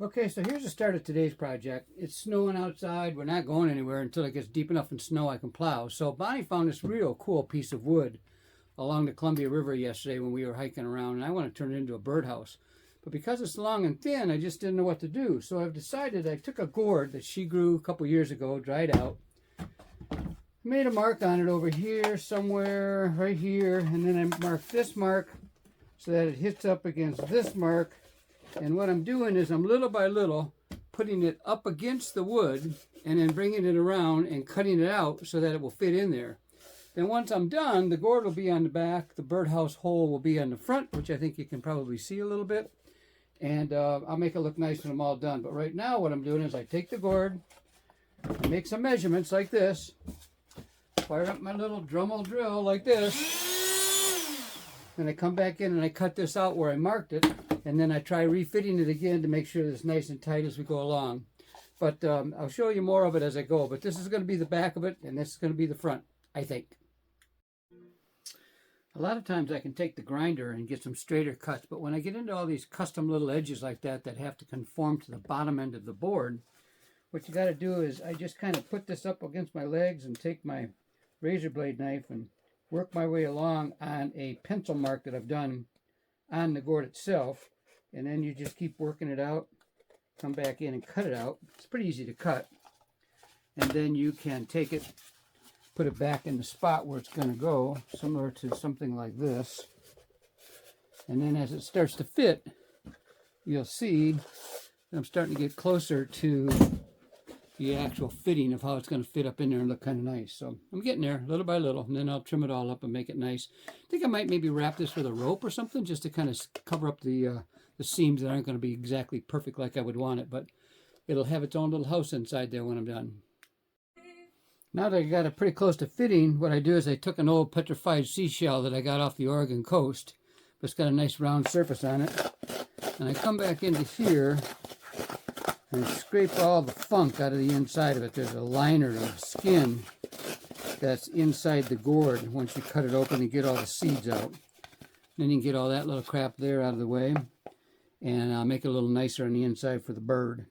Okay, so here's the start of today's project. It's snowing outside. We're not going anywhere until it gets deep enough in snow I can plow. So Bonnie found this real cool piece of wood along the Columbia River yesterday when we were hiking around, and I want to turn it into a birdhouse. But because it's long and thin, I just didn't know what to do. So I've decided I took a gourd that she grew a couple years ago, dried out, made a mark on it over here somewhere, right here, and then I marked this mark so that it hits up against this mark. And what I'm doing is I'm little by little putting it up against the wood and then bringing it around and cutting it out so that it will fit in there. Then once I'm done, the gourd will be on the back, the birdhouse hole will be on the front, which I think you can probably see a little bit. And I'll make it look nice when I'm all done. But right now what I'm doing is I take the gourd, I make some measurements like this, fire up my little Dremel drill like this, then I come back in and I cut this out where I marked it, and then I try refitting it again to make sure that it's nice and tight as we go along. But I'll show you more of it as I go. But this is going to be the back of it, and this is going to be the front, I think. A lot of times I can take the grinder and get some straighter cuts, but when I get into all these custom little edges like that that have to conform to the bottom end of the board, what you got to do is I just kind of put this up against my legs and take my razor blade knife and work my way along on a pencil mark that I've done on the gourd itself, and then you just keep working it out, come back in and cut it out. It's pretty easy to cut, and then you can take it, put it back in the spot where it's going to go, similar to something like this, and then as it starts to fit, you'll see I'm starting to get closer to the actual fitting of how it's going to fit up in there and look kind of nice. So I'm getting there little by little, and then I'll trim it all up and make it nice. I think I might maybe wrap this with a rope or something just to kind of cover up the seams that aren't going to be exactly perfect like I would want it, but it'll have its own little house inside there when I'm done. Now that I got it pretty close to fitting, what I do is I took an old petrified seashell that I got off the Oregon coast, but it's got a nice round surface on it, and I come back into here and scrape all the funk out of the inside of it. There's a liner of skin that's inside the gourd once you cut it open and get all the seeds out. Then you can get all that little crap there out of the way, and I'll make it a little nicer on the inside for the bird.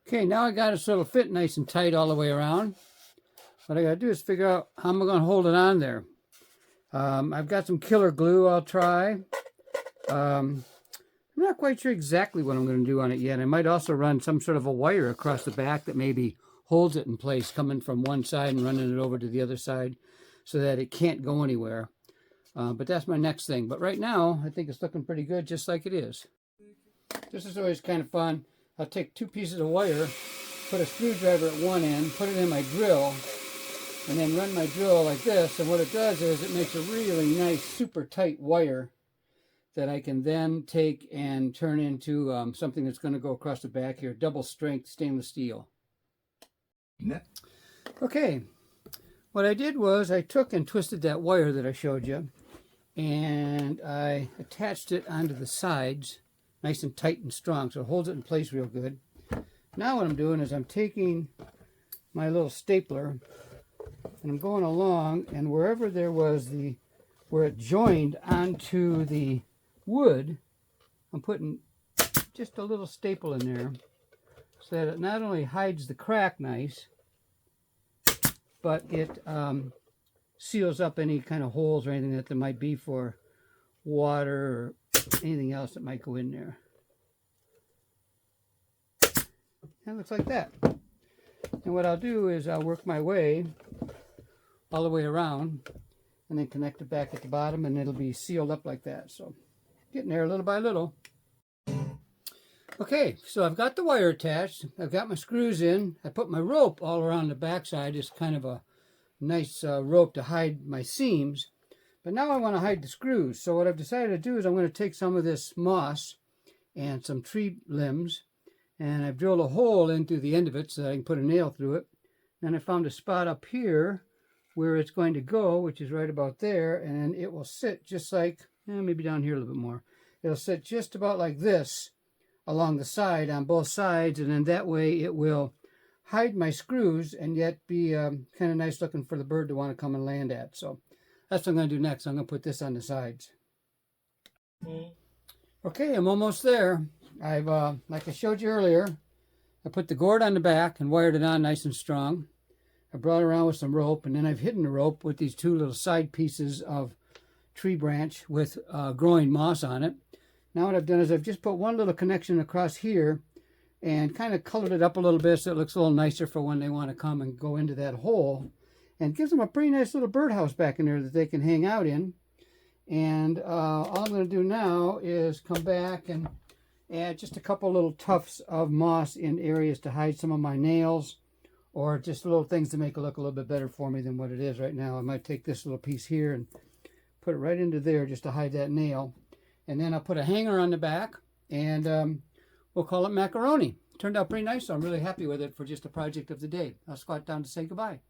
Okay, now I got it so it'll fit nice and tight all the way around. What I got to do is figure out how I'm going to hold it on there. I've got some killer glue I'll try. I'm not quite sure exactly what I'm going to do on it yet. I might also run some sort of a wire across the back that maybe holds it in place coming from one side and running it over to the other side so that it can't go anywhere. But that's my next thing. But right now, I think it's looking pretty good just like it is. This is always kind of fun. I'll take two pieces of wire, put a screwdriver at one end, put it in my drill, and then run my drill like this. And what it does is it makes a really nice, super tight wire that I can then take and turn into something that's going to go across the back here, double strength stainless steel. Okay, what I did was I took and twisted that wire that I showed you, and I attached it onto the sides, nice and tight and strong, so it holds it in place real good. Now what I'm doing is I'm taking my little stapler, and I'm going along, and wherever there was where it joined onto the wood, I'm putting just a little staple in there so that it not only hides the crack nice, but it seals up any kind of holes or anything that there might be for water or anything else that might go in there. And it looks like that. And what I'll do is I'll work my way all the way around and then connect it back at the bottom, and it'll be sealed up like that. So getting there little by little. Okay, so I've got the wire attached. I've got my screws in. I put my rope all around the backside. It's kind of a nice rope to hide my seams. But now I want to hide the screws. So what I've decided to do is I'm going to take some of this moss and some tree limbs, and I've drilled a hole into the end of it so that I can put a nail through it. Then I found a spot up here where it's going to go, which is right about there, and it will sit just like, maybe down here a little bit more. It'll sit just about like this along the side on both sides, and then that way it will hide my screws and yet be kind of nice looking for the bird to want to come and land at. So that's what I'm going to do next. I'm going to put this on the sides. Okay, I'm almost there. I've, like I showed you earlier, I put the gourd on the back and wired it on nice and strong. I brought it around with some rope, and then I've hidden the rope with these two little side pieces of tree branch with growing moss on it. Now what I've done is I've just put one little connection across here and kind of colored it up a little bit so it looks a little nicer for when they want to come and go into that hole. And gives them a pretty nice little birdhouse back in there that they can hang out in. And all I'm going to do now is come back and add just a couple little tufts of moss in areas to hide some of my nails, or just little things to make it look a little bit better for me than what it is right now. I might take this little piece here and put it right into there just to hide that nail. And then I'll put a hanger on the back, and we'll call it macaroni. Turned out pretty nice, so I'm really happy with it for just a project of the day. I'll squat down to say goodbye.